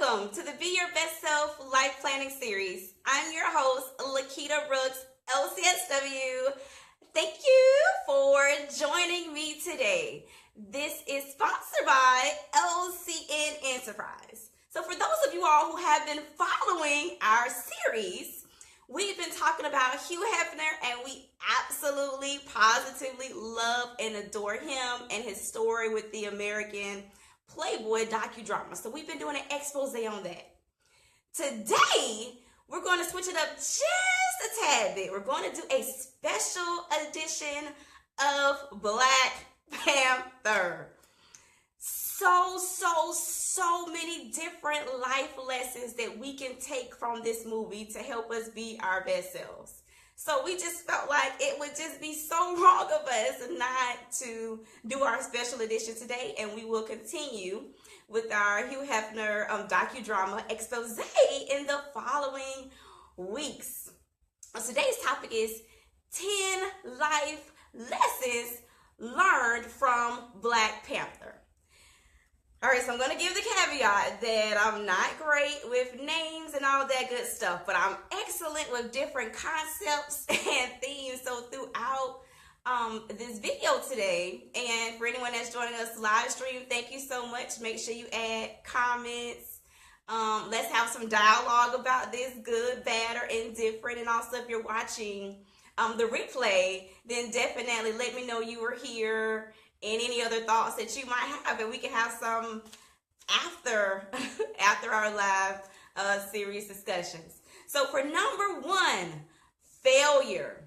Welcome to the Be Your Best Self Life Planning Series. I'm your host, Lequita, LCSW. Thank you for joining me today. This is sponsored by LCN Enterprise. So for those of you all who have been following our series, we've been talking about Hugh Hefner, and we absolutely, positively love and adore him and his story with the American Playboy docudrama. So we've been doing an expose on that. Today, we're going to switch it up just a tad bit. We're going to do a special edition of Black Panther. So many different life lessons that we can take from this movie to help us be our best selves. So we just felt like it would just be so wrong of us not to do our special edition today, and we will continue with our Hugh Hefner docudrama expose in the following weeks. Today's topic is 10 life lessons learned from Black Panther. All right, so I'm going to give the caveat that I'm not great with names and all that good stuff, but I'm excellent with different concepts and themes. So throughout this video today, and for anyone that's joining us live stream, thank you so much. Make sure you add comments. Let's have some dialogue about this, good, bad, or indifferent. And also, if you're watching the replay, then definitely let me know you were here and any other thoughts that you might have, and we can have some after our live series discussions. So for number one, failure.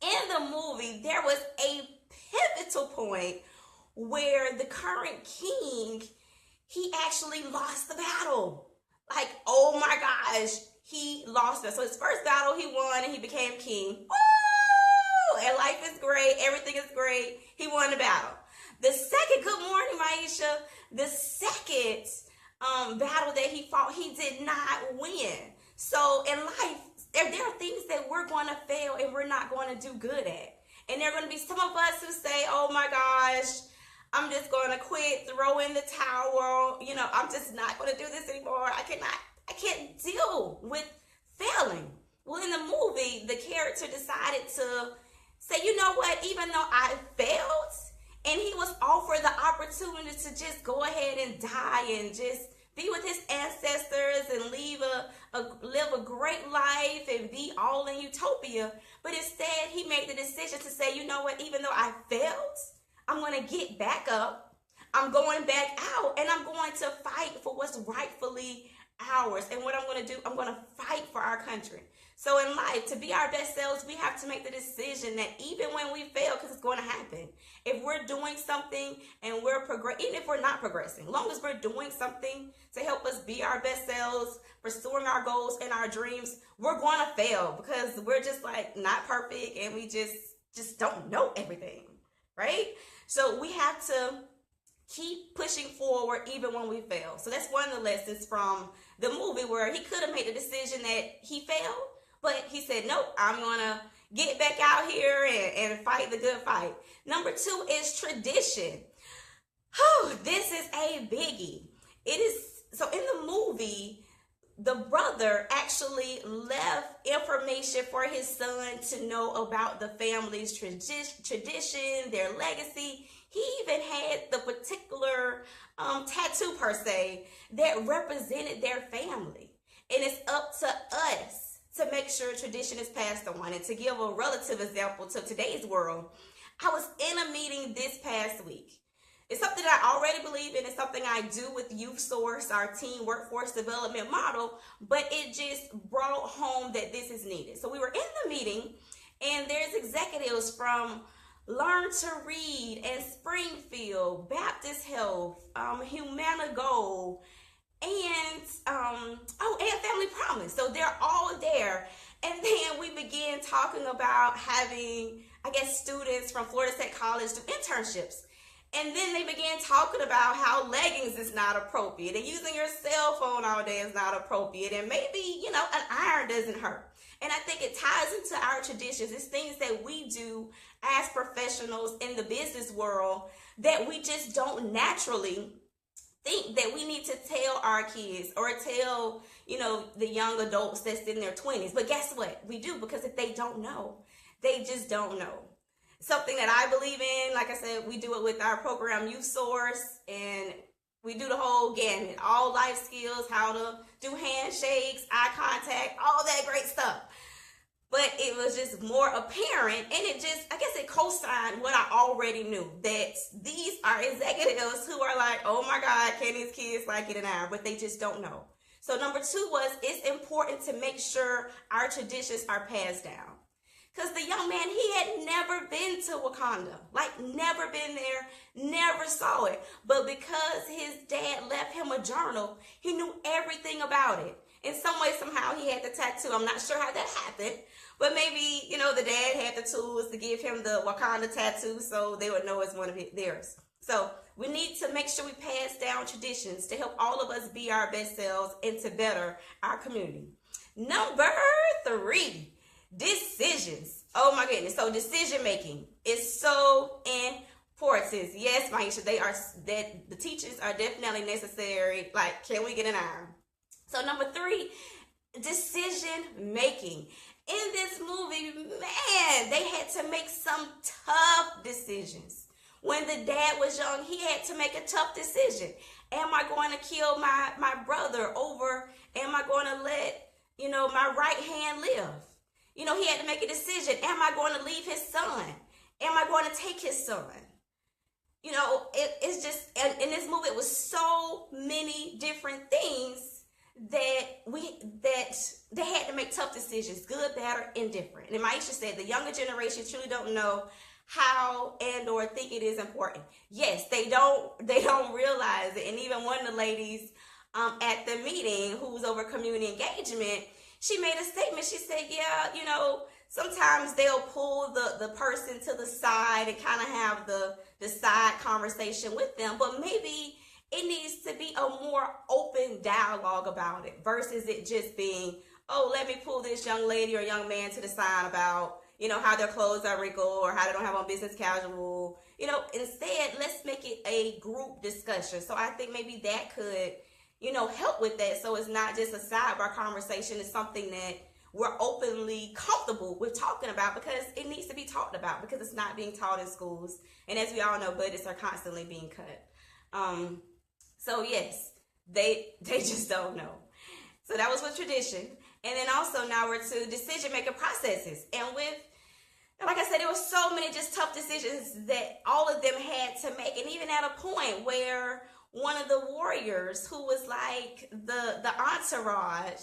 In the movie, there was a pivotal point where the current king, he actually lost the battle. Like, oh my gosh, he lost it. So his first battle, he won and he became king. And life is great, everything is great. He won the battle. The second, good morning, Maisha. The second battle that he fought, he did not win. So in life, there are things that we're going to fail and we're not going to do good at. And there are going to be some of us who say, oh my gosh, I'm just going to quit, throw in the towel. You know, I'm just not going to do this anymore. I can't deal with failing. Well, in the movie, the character decided to say, you know what, even though I failed, and he was offered the opportunity to just go ahead and die and just be with his ancestors and live a great life and be all in utopia. But instead, he made the decision to say, you know what, even though I failed, I'm going to get back up. I'm going back out, and I'm going to fight for what's rightfully ours. And what I'm going to do, I'm going to fight for our country. So in life, to be our best selves, we have to make the decision that even when we fail, because it's going to happen, if we're doing something and we're progressing, even if we're not progressing, as long as we're doing something to help us be our best selves, pursuing our goals and our dreams, we're going to fail because we're just like not perfect and we just don't know everything, right? So we have to keep pushing forward even when we fail. So that's one of the lessons from the movie, where he could have made the decision that he failed, but he said, nope, I'm going to get back out here and fight the good fight. Number two is tradition. This is a biggie. So in the movie, the brother actually left information for his son to know about the family's tradition, their legacy. He even had the particular tattoo, per se, that represented their family. And it's up to us to make sure tradition is passed on. And to give a relative example to today's world, I was in a meeting this past week. It's something that I already believe in. It's something I do with Youth Source, our teen workforce development model, but it just brought home that this is needed. So we were in the meeting, and there's executives from Learn to Read and Springfield, Baptist Health, Humana Gold, and Family Promise. So they're all there. And then we began talking about having, students from Florida State College do internships. And then they began talking about how leggings is not appropriate and using your cell phone all day is not appropriate. And maybe, an iron doesn't hurt. And I think it ties into our traditions. It's things that we do as professionals in the business world that we just don't naturally think that we need to tell our kids or tell, the young adults that's in their 20s. But guess what? We do, because if they don't know, they just don't know. Something that I believe in, like I said, we do it with our program Youth Source, and we do the whole gamut, all life skills, how to do handshakes, eye contact, all that great stuff. But it was just more apparent, and I guess it co-signed what I already knew, that these are executives who are like, oh my God, can these kids like it an hour? But they just don't know. So number 2 was, it's important to make sure our traditions are passed down. Because the young man, he had never been to Wakanda, like never been there, never saw it. But because his dad left him a journal, he knew everything about it. In some way, somehow, he had the tattoo. I'm not sure how that happened. But maybe, the dad had the tools to give him the Wakanda tattoo so they would know it's one of theirs. So we need to make sure we pass down traditions to help all of us be our best selves and to better our community. Number 3, decisions. Oh my goodness. So decision making is so important. Yes, Maisha, the teachers are definitely necessary. Like, can we get an hour? So number 3, decision making. In this movie, man, they had to make some tough decisions. When the dad was young, he had to make a tough decision. Am I going to kill my brother over, am I going to let, my right hand live? He had to make a decision. Am I going to leave his son? Am I going to take his son? It's just, in this movie, it was so many different things that they had to make tough decisions, good, bad, or indifferent. And Maisha said the younger generation truly don't know how and or think it is important. Yes, they don't realize it. And even one of the ladies at the meeting who was over community engagement, she made a statement. She said, yeah, sometimes they'll pull the person to the side and kind of have the side conversation with them, but maybe it needs to be a more open dialogue about it versus it just being, oh, let me pull this young lady or young man to the side about, how their clothes are wrinkled or how they don't have on business casual. Instead, let's make it a group discussion. So I think maybe that could, help with that. So it's not just a sidebar conversation. It's something that we're openly comfortable with talking about because it needs to be talked about because it's not being taught in schools. And as we all know, budgets are constantly being cut. So yes, they just don't know. So that was with tradition. And then also now we're to decision-making processes. And like I said, there were so many just tough decisions that all of them had to make. And even at a point where one of the warriors who was like the entourage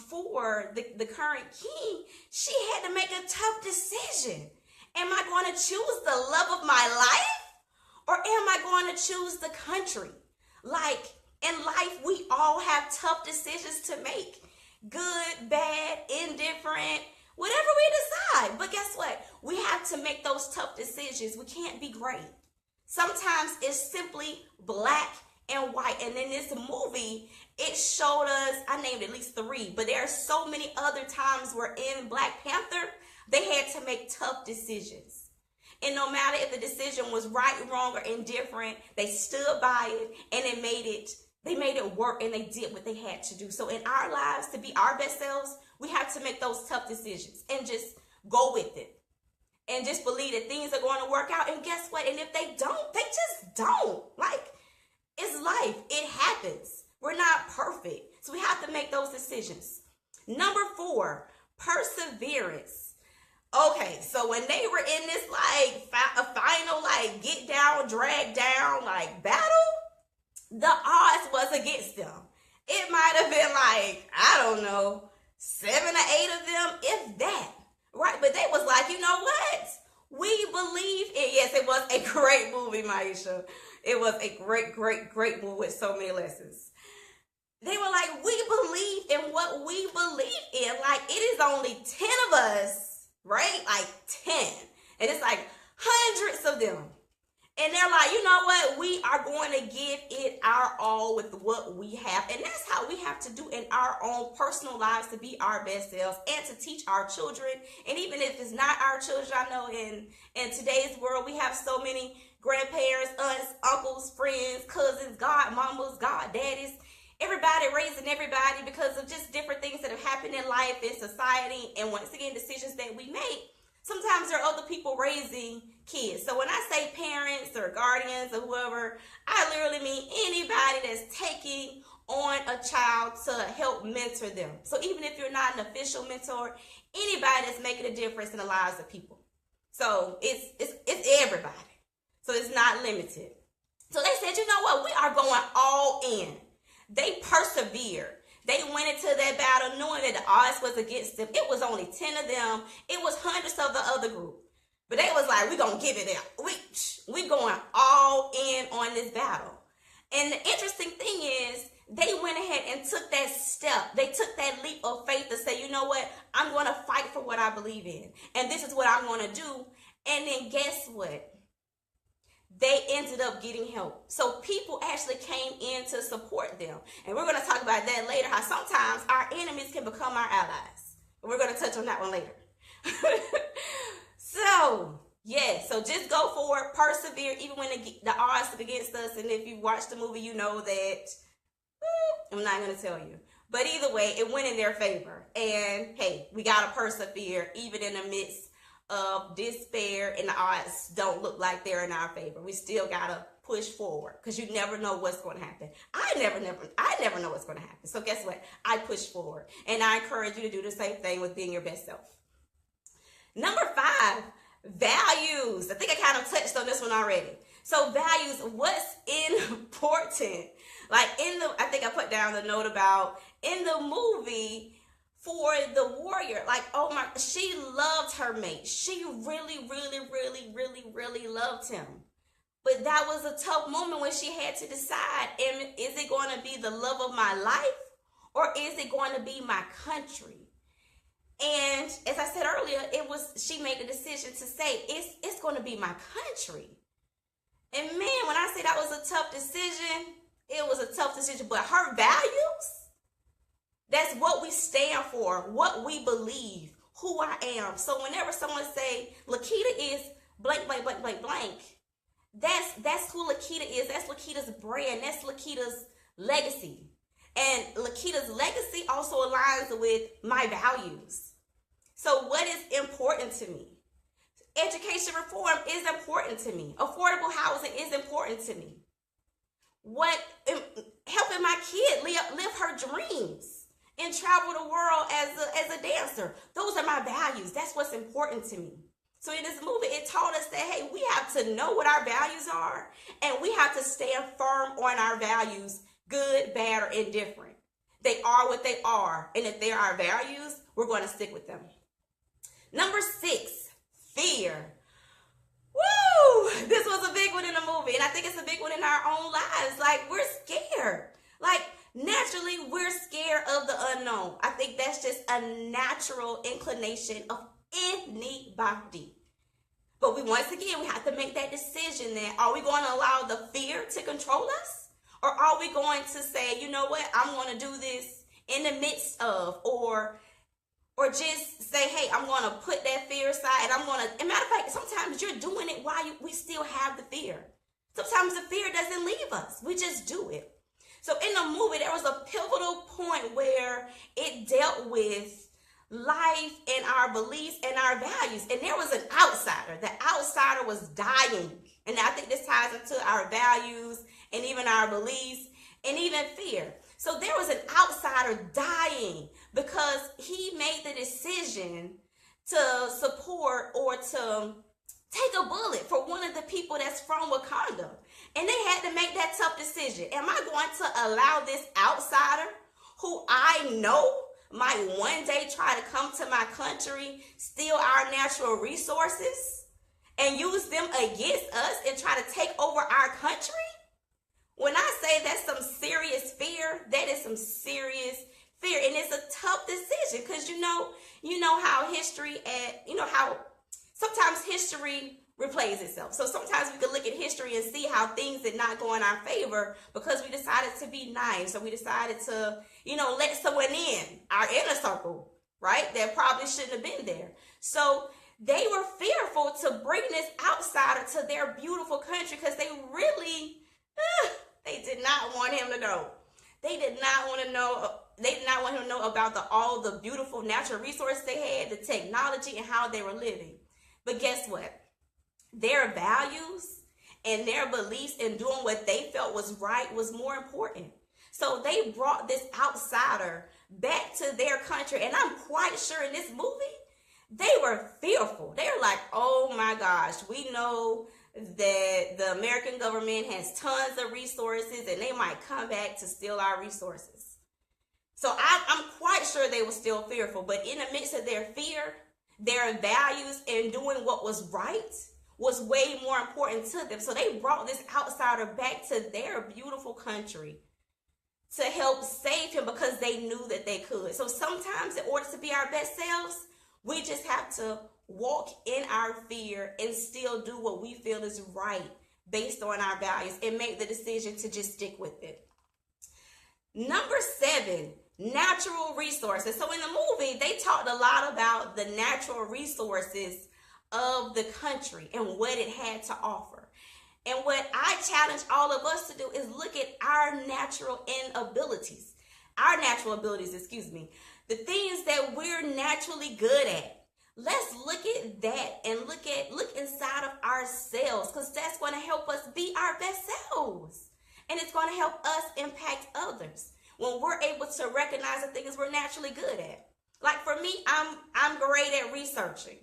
for the current king, she had to make a tough decision. Am I going to choose the love of my life or am I going to choose the country? Like in life, we all have tough decisions to make. Good, bad, indifferent, whatever we decide. But guess what? We have to make those tough decisions. We can't be gray. Sometimes it's simply black and white. And in this movie, it showed us, I named at least 3, but there are so many other times where in Black Panther, they had to make tough decisions. And no matter if the decision was right, wrong, or indifferent, they stood by it and they made it work and they did what they had to do. So in our lives, to be our best selves, we have to make those tough decisions and just go with it. And just believe that things are going to work out. And guess what? And if they don't, they just don't. Like, it's life. It happens. We're not perfect. So we have to make those decisions. Number 4, perseverance. Okay, so when they were in this a final get down, drag down battle, the odds was against them. It might have been I don't know, 7 or 8 of them, if that, right? But they was like, you know what? We believe in, yes, it was a great movie, Maisha. It was a great, great, great movie with so many lessons. They were like, we believe in what we believe in. It is only 10 of us. Right? 10. And it's hundreds of them. And they're like, you know what? We are going to give it our all with what we have. And that's how we have to do in our own personal lives to be our best selves and to teach our children. And even if it's not our children, I know in today's world, we have so many grandparents, aunts, uncles, friends, cousins, godmamas, goddaddies, everybody raising everybody because of just different things that have happened in life and society, and once again, decisions that we make. Sometimes there are other people raising kids. So when I say parents or guardians or whoever, I literally mean anybody that's taking on a child to help mentor them. So even if you're not an official mentor, anybody that's making a difference in the lives of people. So it's everybody. So it's not limited. So they said, you know what? We are going all in. They persevered. They went into that battle knowing that the odds was against them. It was only 10 of them. It was hundreds of the other group. But they was like, we're going to give it out. We going all in on this battle. And the interesting thing is, they went ahead and took that step. They took that leap of faith to say, you know what? I'm going to fight for what I believe in. And this is what I'm going to do. And then guess what? They ended up getting help. So people actually came in to support them. And we're going to talk about that later, how sometimes our enemies can become our allies. And we're going to touch on that one later. So, yeah, so just go forward, persevere, even when the odds are against us. And if you watch the movie, you know that I'm not going to tell you. But either way, it went in their favor. And hey, we got to persevere even in the midst of despair and the odds don't look like they're in our favor. We still got to push forward because you never know what's going to happen. I never know what's going to happen. So guess what? I push forward. And I encourage you to do the same thing with being your best self. Number 5, values. I think I kind of touched on this one already. So values, what's important? Like I think I put down the note about in the movie for the warrior, like, oh my, she loved her mate. She really, really, really, really, really loved him. But that was a tough moment when she had to decide, is it going to be the love of my life or is it going to be my country? And as I said earlier, she made the decision to say, it's going to be my country. And man, when I say that was a tough decision, it was a tough decision. But her values, that's what we stand for, what we believe, who I am. So whenever someone say, Lequita is blank, blank, blank, blank, blank, that's who Lequita is. That's Lequita's brand. That's Lequita's legacy. And Lequita's legacy also aligns with my values. So what is important to me? Education reform is important to me. Affordable housing is important to me. Helping my kid live her dreams and travel the world as a dancer. Those are my values. That's what's important to me. So in this movie, it taught us that, hey, we have to know what our values are, and we have to stand firm on our values, good, bad, or indifferent. They are what they are, and if they are our values, we're going to stick with them. Number 6, fear. Woo! This was a big one in the movie, and I think it's a big one in our own lives. Like, we're scared. Like, naturally, we're scared of the unknown. I think that's just a natural inclination of anybody. But once again, we have to make that decision that, are we going to allow the fear to control us? Or are we going to say, you know what, I'm going to do this in the midst of, or just say, hey, I'm going to put that fear aside, and I'm going to, as a matter of fact, sometimes you're doing it while we still have the fear. Sometimes the fear doesn't leave us. We just do it. So in the movie, there was a pivotal point where it dealt with life and our beliefs and our values. And there was an outsider. The outsider was dying. And I think this ties into our values and even our beliefs and even fear. So there was an outsider dying because he made the decision to support or to take a bullet for one of the people that's from Wakanda. And they had to make that tough decision. Am I going to allow this outsider who I know might one day try to come to my country, steal our natural resources, and use them against us and try to take over our country? When I say that's some serious fear, that is some serious fear. And it's a tough decision because you know how how sometimes history replays itself. So sometimes we can look at history and see how things did not go in our favor because we decided to be nice, or we decided to, let someone in our inner circle, right? That probably shouldn't have been there. So they were fearful to bring this outsider to their beautiful country because they really, they did not want him to know. They did not want to know. They did not want him to know about all the beautiful natural resources they had, the technology, and how they were living. But guess what? Their values and their beliefs in doing what they felt was right was more important. So they brought this outsider back to their country. And I'm quite sure in this movie, they were fearful. They were like, oh my gosh, we know that the American government has tons of resources and they might come back to steal our resources. So I'm quite sure they were still fearful. But in the midst of their fear, their values and doing what was right was way more important to them. So they brought this outsider back to their beautiful country to help save him because they knew that they could. So sometimes in order to be our best selves, we just have to walk in our fear and still do what we feel is right based on our values and make the decision to just stick with it. Number 7, natural resources. So in the movie, they talked a lot about the natural resources of the country and what it had to offer. And what I challenge all of us to do is look at our natural abilities, the things that we're naturally good at. Let's look at that and look inside of ourselves, because that's going to help us be our best selves. And it's going to help us impact others when we're able to recognize the things we're naturally good at. Like for me, I'm great at researching.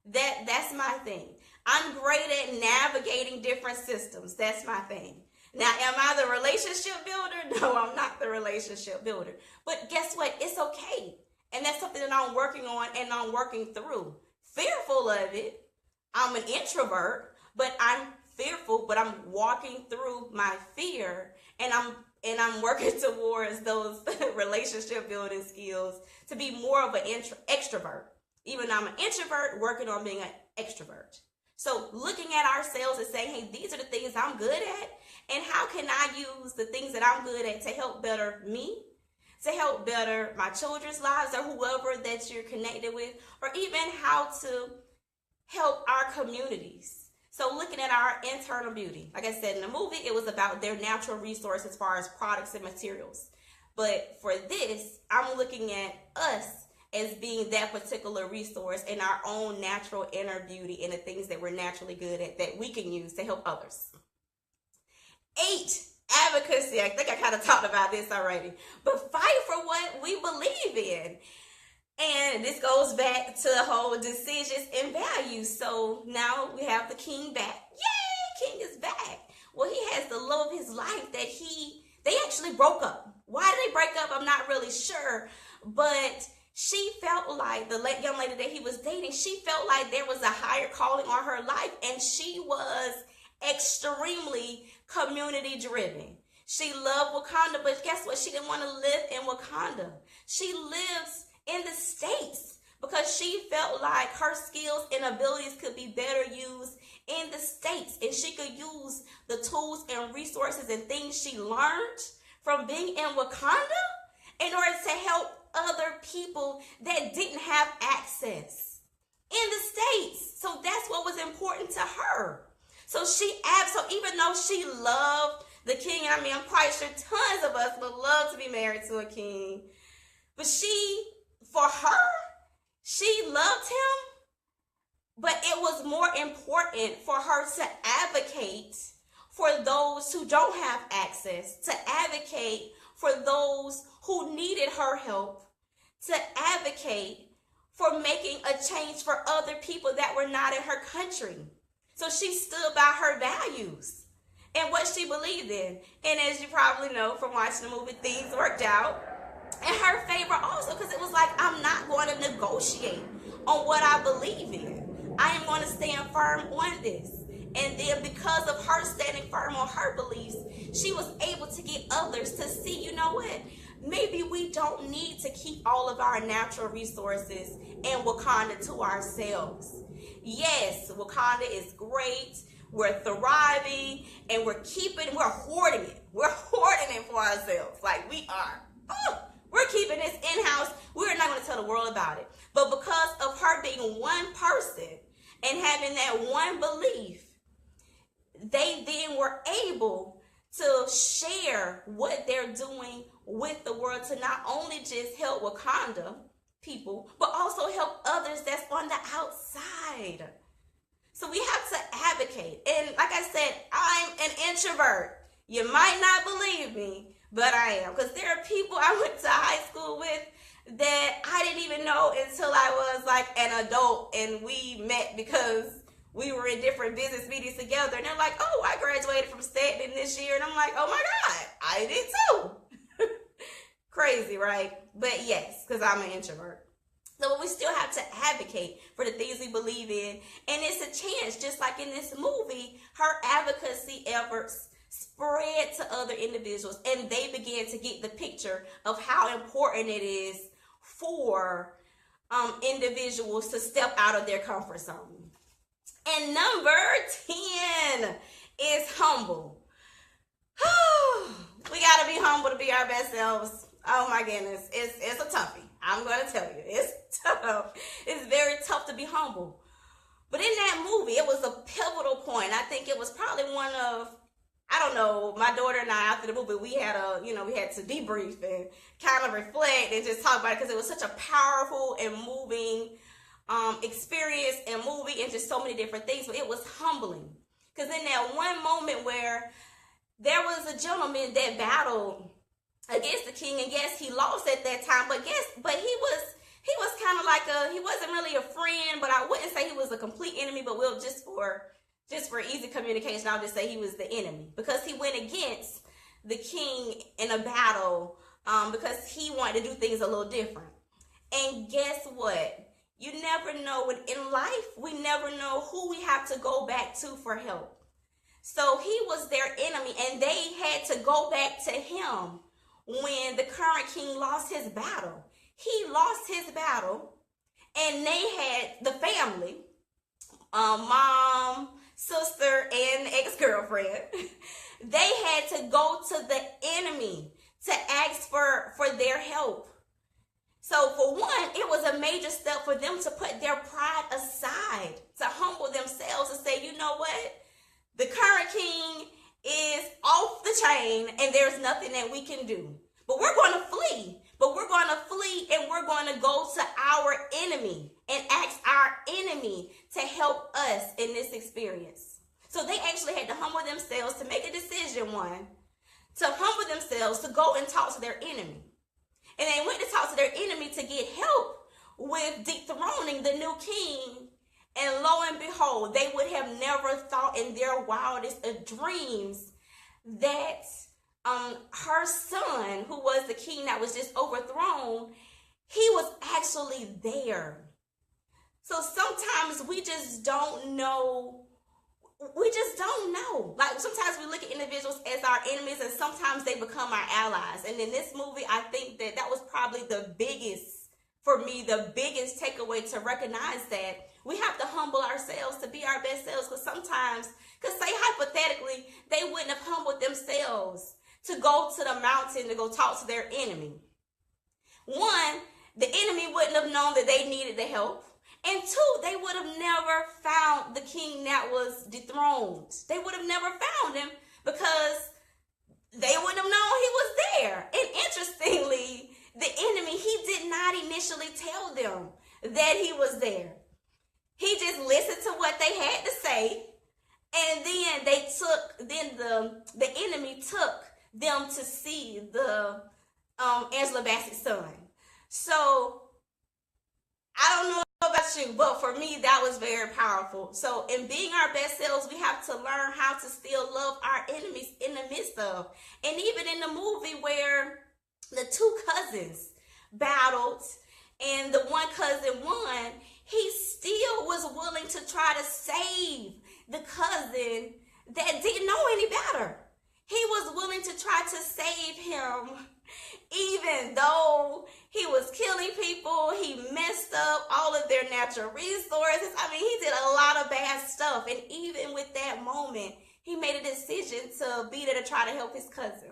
That's my thing. I'm great at navigating different systems. That's my thing. Now, am I the relationship builder? No, I'm not the relationship builder. But guess what? It's okay. And that's something that I'm working on and I'm working through. Fearful of it. I'm an introvert, but I'm fearful, but I'm walking through my fear, and I'm working towards those relationship building skills to be more of an extrovert. Even though I'm an introvert, working on being an extrovert. So looking at ourselves and saying, hey, these are the things I'm good at, and how can I use the things that I'm good at to help better me, to help better my children's lives or whoever that you're connected with, or even how to help our communities. So looking at our internal beauty. Like I said, in the movie, it was about their natural resources as far as products and materials. But for this, I'm looking at us as being that particular resource in our own natural inner beauty and the things that we're naturally good at that we can use to help others. 8, advocacy. I think I kind of talked about this already. But fight for what we believe in. And this goes back to the whole decisions and values. So now we have the king back. Yay, king is back. Well, he has the love of his life that they actually broke up. Why did they break up? I'm not really sure. But she felt like, the young lady that he was dating, she felt like there was a higher calling on her life, and she was extremely community driven. She loved Wakanda, but guess what? She didn't want to live in Wakanda. She lives in the States because she felt like her skills and abilities could be better used in the States, and she could use the tools and resources and things she learned from being in Wakanda in order to help other people that didn't have access in the States. So that's what was important to her. So even though she loved the king, and I mean, I'm quite sure tons of us would love to be married to a king, but for her, she loved him, but it was more important for her to advocate for those who don't have access, to advocate for those who needed her help, to advocate for making a change for other people that were not in her country. So she stood by her values and what she believed in. And as you probably know from watching the movie, things worked out in her favor also, because it was like, I'm not going to negotiate on what I believe in. I am going to stand firm on this. And then because of her standing firm on her beliefs, she was able to get others to see, you know what? Maybe we don't need to keep all of our natural resources and Wakanda to ourselves. Yes, Wakanda is great. We're thriving and we're hoarding it. We're hoarding it for ourselves. Like we are. Oh, we're we're keeping this in-house. We're not going to tell the world about it. But because of her being one person and having that one belief, they then were able to share what they're doing with the world to not only just help Wakanda people, but also help others that's on the outside. So we have to advocate. And like I said, I'm an introvert. You might not believe me, but I am. Because there are people I went to high school with that I didn't even know until I was like an adult, and we met because we were in different business meetings together. And they're like, oh, I graduated from Stanton this year. And I'm like, oh my God, I did too. Crazy, right? But yes, because I'm an introvert. So we still have to advocate for the things we believe in. And it's a chance, just like in this movie, her advocacy efforts spread to other individuals, and they began to get the picture of how important it is for individuals to step out of their comfort zone. And number 10 is humble. We got to be humble to be our best selves. Oh my goodness, it's a toughie. I'm going to tell you, it's tough. It's very tough to be humble. But in that movie, it was a pivotal point. I think it was probably one of, I don't know, my daughter and I, after the movie, we had to debrief and kind of reflect and just talk about it, because it was such a powerful and moving experience and movie, and just so many different things. But it was humbling, because in that one moment where there was a gentleman that battled against the king, and yes, he lost at that time, but he was kind of like he wasn't really a friend, but I wouldn't say he was a complete enemy, but we'll just for easy communication, I'll just say he was the enemy, because he went against the king in a battle because he wanted to do things a little different. And guess what? You never know. In life, we never know who we have to go back to for help. So he was their enemy, and they had to go back to him when the current king lost his battle. He lost his battle, and they had the family, mom, sister, and ex-girlfriend. They had to go to the enemy to ask for their help. So for one, it was a major step for them to put their pride aside, to humble themselves and say, you know what? The current king is off the chain, and there's nothing that we can do. But we're going to flee. But we're going to flee, and we're going to go to our enemy and ask our enemy to help us in this experience. So they actually had to humble themselves to make a decision, to humble themselves to go and talk to their enemy. And they went to talk to their enemy to get help with dethroning the new king. And lo and behold, they would have never thought in their wildest of dreams that her son, who was the king that was just overthrown, he was actually there. So sometimes we just don't know. Like, sometimes we look at individuals as our enemies, and sometimes they become our allies. And in this movie, I think that was probably the biggest takeaway, to recognize that we have to humble ourselves to be our best selves. Because say hypothetically, they wouldn't have humbled themselves to go to the mountain to go talk to their enemy. One, the enemy wouldn't have known that they needed the help. And two, they would have never found the king that was dethroned. They would have never found him, because they wouldn't have known he was there. And interestingly, the enemy, he did not initially tell them that he was there. He just listened to what they had to say, and then the enemy took them to see the Angela Bassett's son. So I don't know about you, but for me, that was very powerful. So in being our best selves, we have to learn how to still love our enemies in the midst of. And even in the movie where the two cousins battled and the one cousin won, he still was willing to try to save the cousin that didn't know any better. He was willing to try to save him, even though he was killing people. He messed up all of their natural resources. I mean, he did a lot of bad stuff. And even with that moment, he made a decision to be there to try to help his cousin.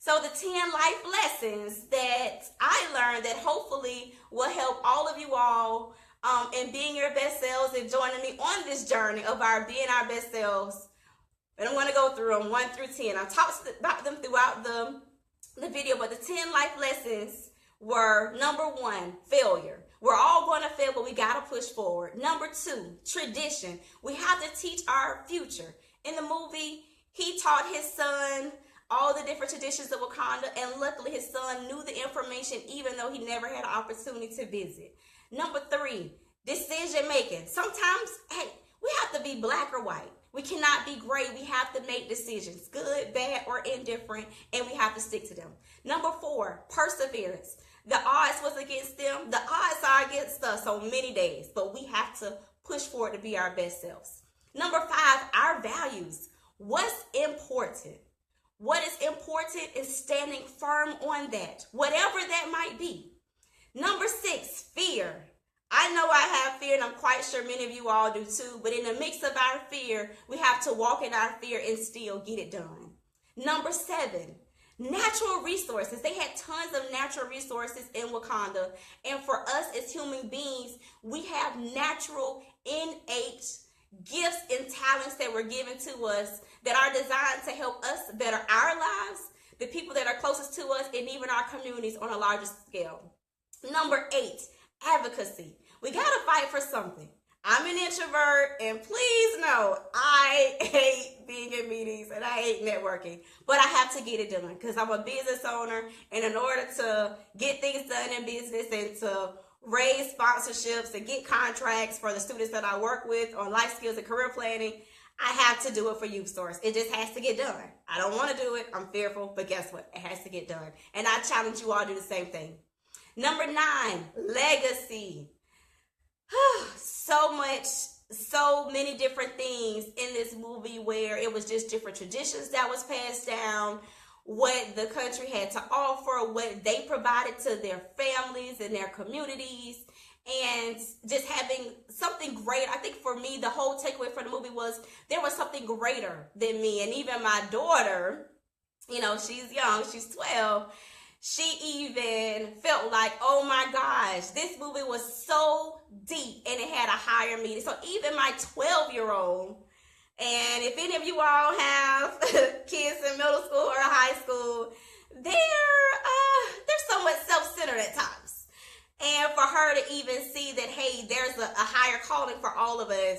So the 10 life lessons that I learned that hopefully will help all of you all in being your best selves and joining me on this journey of our being our best selves. And I'm going to go through them 1 through 10. I talked about them throughout the video, but the 10 life lessons were: number 1, failure. We're all going to fail, but we got to push forward. Number 2, tradition. We have to teach our future. In the movie, he taught his son all the different traditions of Wakanda, and luckily his son knew the information even though he never had an opportunity to visit. Number 3, decision making. Sometimes, hey, we have to be black or white. We cannot be gray. We have to make decisions, good, bad, or indifferent, and we have to stick to them. Number 4, perseverance. The odds was against them. The odds are against us on many days, but we have to push forward to be our best selves. Number 5, our values. What's important? What is important is standing firm on that, whatever that might be. Number 6, fear. I know I have fear, and I'm quite sure many of you all do too, but in the mix of our fear, we have to walk in our fear and still get it done. Number 7, natural resources. They had tons of natural resources in Wakanda, and for us as human beings, we have natural, innate gifts and talents that were given to us that are designed to help us better our lives, the people that are closest to us, and even our communities on a larger scale. Number 8, advocacy. We got to fight for something. I'm an introvert, and please know, I hate being in meetings and I hate networking, but I have to get it done because I'm a business owner, and in order to get things done in business and to raise sponsorships and get contracts for the students that I work with on life skills and career planning, I have to do it for Youth Source. It just has to get done. I don't want to do it. I'm fearful, but guess what? It has to get done. And I challenge you all to do the same thing. Number 9, legacy. So many different things in this movie where it was just different traditions that was passed down, what the country had to offer, what they provided to their families and their communities, and just having something great. I think for me, the whole takeaway from the movie was there was something greater than me. And even my daughter, you know, she's young, she's 12, she even felt like, oh my gosh, this movie was so deep and it had a higher meaning. So even my 12-year-old, and if any of you all have kids in middle school or high school, they're somewhat self-centered at times. And for her to even see that, hey, there's a higher calling for all of us,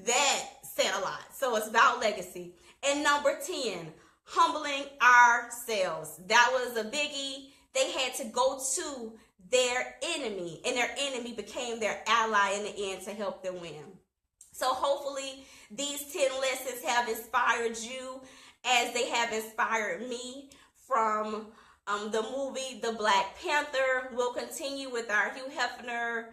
that said a lot. So it's about legacy. And number 10, humbling ourselves. That was a biggie. They had to go to their enemy, and their enemy became their ally in the end to help them win. So hopefully these 10 lessons have inspired you as they have inspired me from the movie The Black Panther. We'll continue with our Hugh Hefner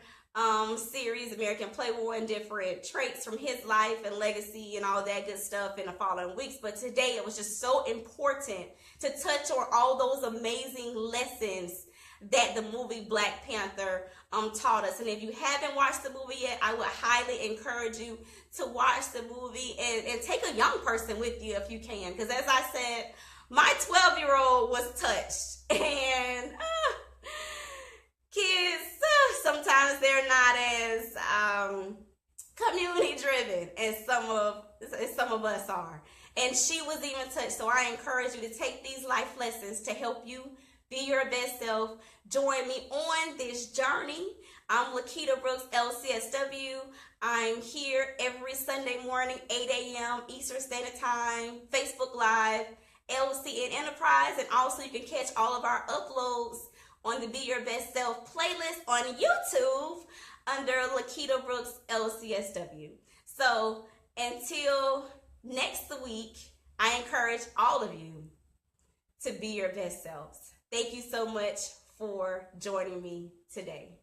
series, American Playboy, and different traits from his life and legacy and all that good stuff in the following weeks. But today it was just so important to touch on all those amazing lessons that the movie Black Panther taught us. And if you haven't watched the movie yet, I would highly encourage you to watch the movie and take a young person with you if you can. Because as I said, my 12-year-old was touched. And kids, sometimes they're not as community driven as some of us are. And she was even touched. So I encourage you to take these life lessons to help you be your best self. Join me on this journey. I'm Lequita Brooks, LCSW. I'm here every Sunday morning, 8 a.m. Eastern Standard Time, Facebook Live, LC and Enterprise. And also you can catch all of our uploads on the Be Your Best Self playlist on YouTube under Lequita Brooks, LCSW. So until next week, I encourage all of you to be your best selves. Thank you so much for joining me today.